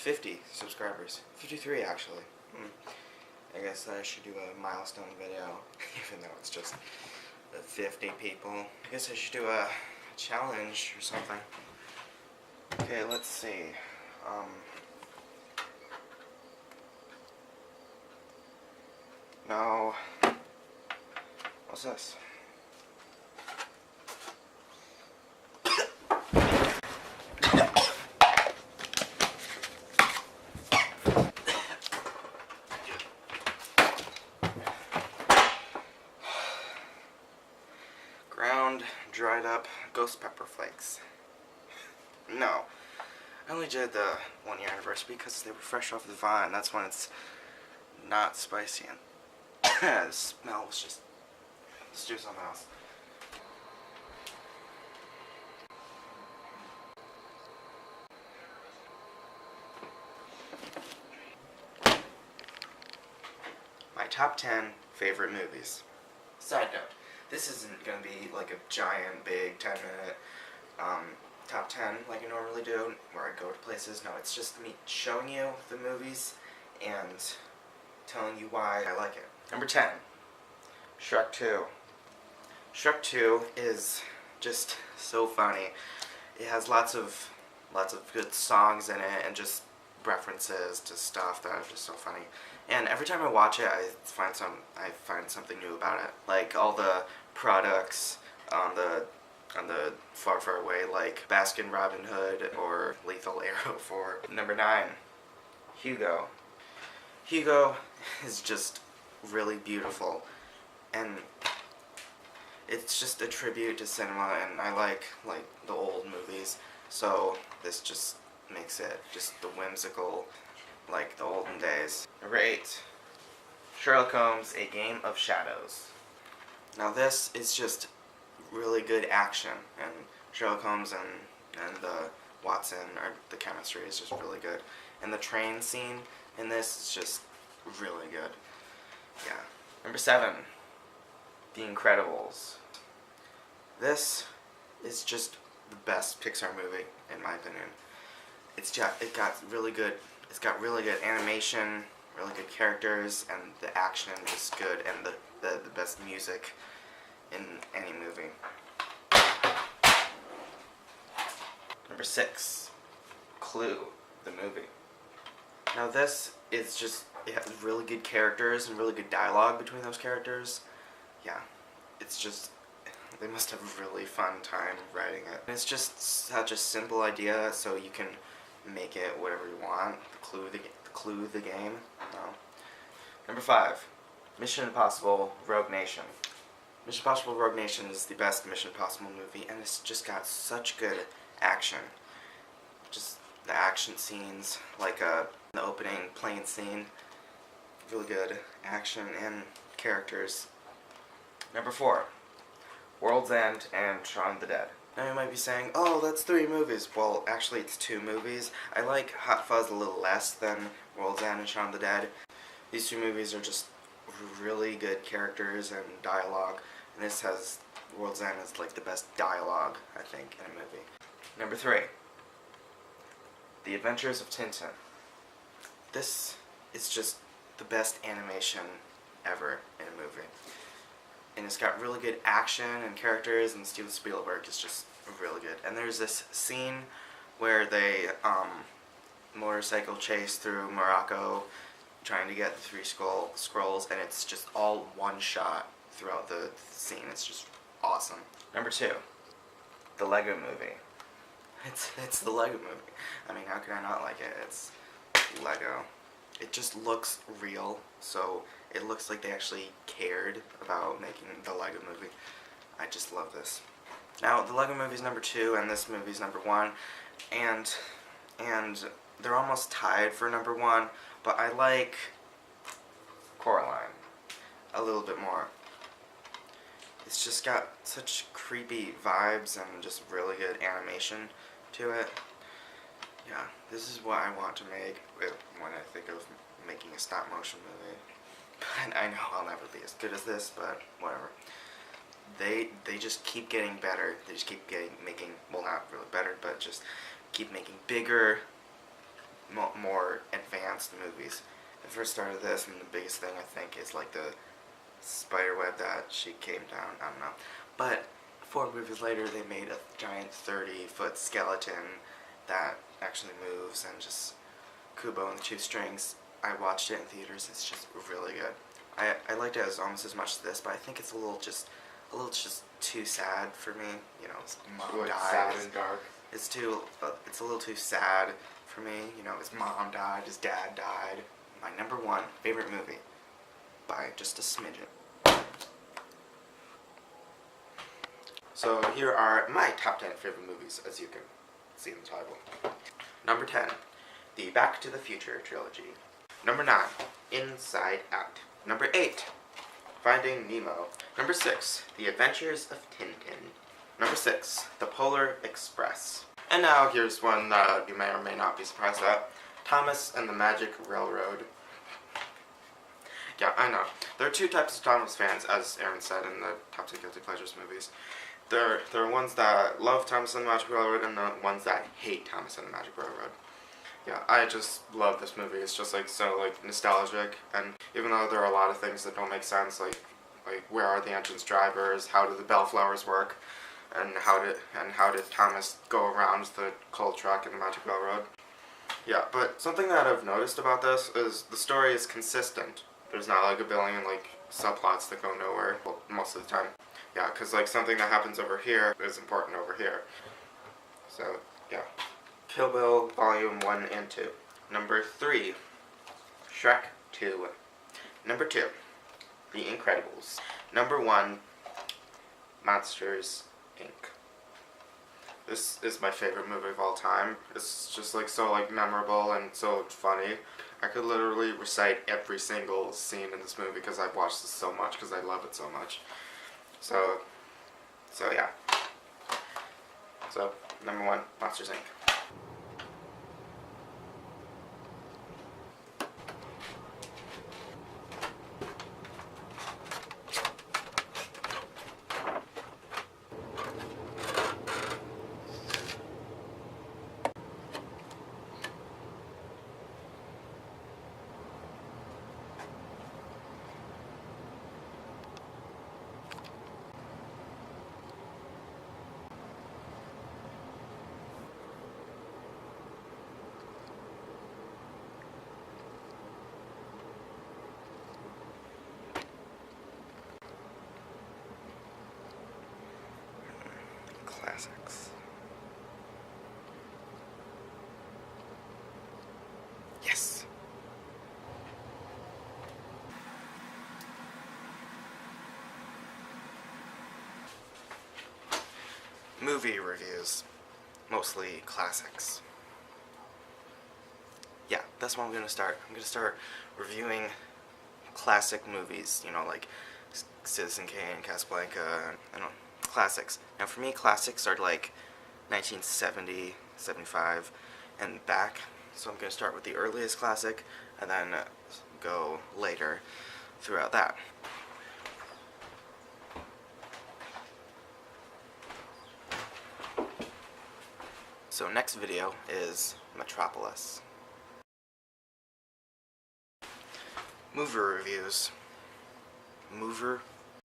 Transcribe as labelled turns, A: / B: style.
A: 50 subscribers. 53 actually. I guess I should do a milestone video, even though it's just 50 people. I guess I should do a challenge or something. Okay, let's see. No. What's this? Ground, dried up ghost pepper flakes. No. I only did the 1 year anniversary because they were fresh off the vine. That's when it's not spicy and the smell was just... Let's do something else. My top 10 favorite movies. Side note, this isn't going to be like a giant, big 10-minute top 10 like I normally do, where I go to places. No, it's just me showing you the movies and telling you why I like it. Number 10, Shrek 2. Shrek 2 is just so funny. It has lots of good songs in it and just references to stuff that are just so funny. And every time I watch it, I find something new about it. Like all the products on the far, far away, like Baskin Robin Hood or Lethal Arrow 4. Number 9, Hugo. Hugo is just really beautiful, and it's just a tribute to cinema, and I like the old movies, so this just makes it just the whimsical, like the olden days. Number 8, Sherlock Holmes, A Game of Shadows. Now this is just really good action, and Sherlock Holmes and Watson, or the chemistry is just really good. And the train scene in this is just really good. Yeah. Number 7, The Incredibles. This is just the best Pixar movie, in my opinion. It's got really good animation, really good characters, and the action is good, and the best music in any movie. Number 6, Clue, the movie. Now this is just, it has really good characters and really good dialogue between those characters. Yeah, it's just, they must have a really fun time writing it. And it's just such a simple idea, so you can make it whatever you want. Clue the game. No. Number 5, Mission Impossible Rogue Nation. Mission Impossible Rogue Nation is the best Mission Impossible movie, and it's just got such good action. Just the action scenes, like the opening plane scene, really good action and characters. Number 4, World's End and Shaun of the Dead. Now you might be saying, oh, that's 3 movies. Well, actually it's 2 movies. I like Hot Fuzz a little less than World's End and Shaun of the Dead. These 2 movies are just really good characters and dialogue, and this has, World's End is like the best dialogue, I think, in a movie. Number 3, The Adventures of Tintin. This is just the best animation ever in a movie. And it's got really good action and characters, and Steven Spielberg is just really good. And there's this scene where they motorcycle chase through Morocco trying to get the 3 scrolls, and it's just all one shot throughout the scene. It's just awesome. Number 2, The Lego Movie. It's the Lego Movie. I mean, how could I not like it? It's Lego. It just looks real, so it looks like they actually cared about making the Lego Movie. I just love this. Now, the Lego Movie is number 2, and this movie is number 1, and they're almost tied for number 1, but I like Coraline a little bit more. It's just got such creepy vibes and just really good animation to it. Yeah, this is what I want to make when I think of making a stop motion movie. But I know I'll never be as good as this, but whatever. They just keep getting better. They just keep making, well, not really better, but just keep making bigger, more advanced movies. The first started this, and the biggest thing I think is like the spider web that she came down. I don't know, but 4 movies later, they made a giant 30-foot skeleton that actually moves, and just Kubo and the 2 strings. I watched it in theaters. It's just really good. I liked it almost as much as this, but I think it's a little just too sad for me. You know, his mom
B: like
A: died.
B: sad and dark.
A: It's a little too sad for me. You know, his mom died, his dad died. My number 1 favorite movie by just a smidgen. So here are my top 10 favorite movies, as you can see in the title. Number 10, the Back to the Future trilogy. Number 9, Inside Out. Number 8, Finding Nemo. Number 6, The Adventures of Tintin. Number 6, The Polar Express. And now here's one that you may or may not be surprised at. Thomas and the Magic Railroad. Yeah, I know. There are 2 types of Thomas fans, as Aaron said in the Top 10 Guilty Pleasures movies. There are ones that love Thomas and the Magic Railroad, and the ones that hate Thomas and the Magic Railroad. Yeah, I just love this movie. It's just like so like nostalgic, and even though there are a lot of things that don't make sense, like where are the engine's drivers, how do the bellflowers work, and how did Thomas go around the coal truck in the Magic Railroad. Yeah, but something that I've noticed about this is the story is consistent. There's not like a billion like subplots that go nowhere, well, most of the time. Yeah, because like something that happens over here is important over here. So yeah. Kill Bill Volume 1 and 2. Number 3, Shrek 2. Number 2, The Incredibles. Number 1, Monsters, Inc. This is my favorite movie of all time. It's just like so like memorable and so funny. I could literally recite every single scene in this movie because I've watched this so much because I love it so much. So yeah. So, number 1, Monsters, Inc. Classics. Yes! Movie reviews. Mostly classics. Yeah, that's what I'm gonna start. I'm gonna start reviewing classic movies, you know, like Citizen Kane, Casablanca, I don't know, classics. Now for me, classics are like 1970, 75, and back. So I'm going to start with the earliest classic, and then go later throughout that. So next video is Metropolis. Movie reviews. Mover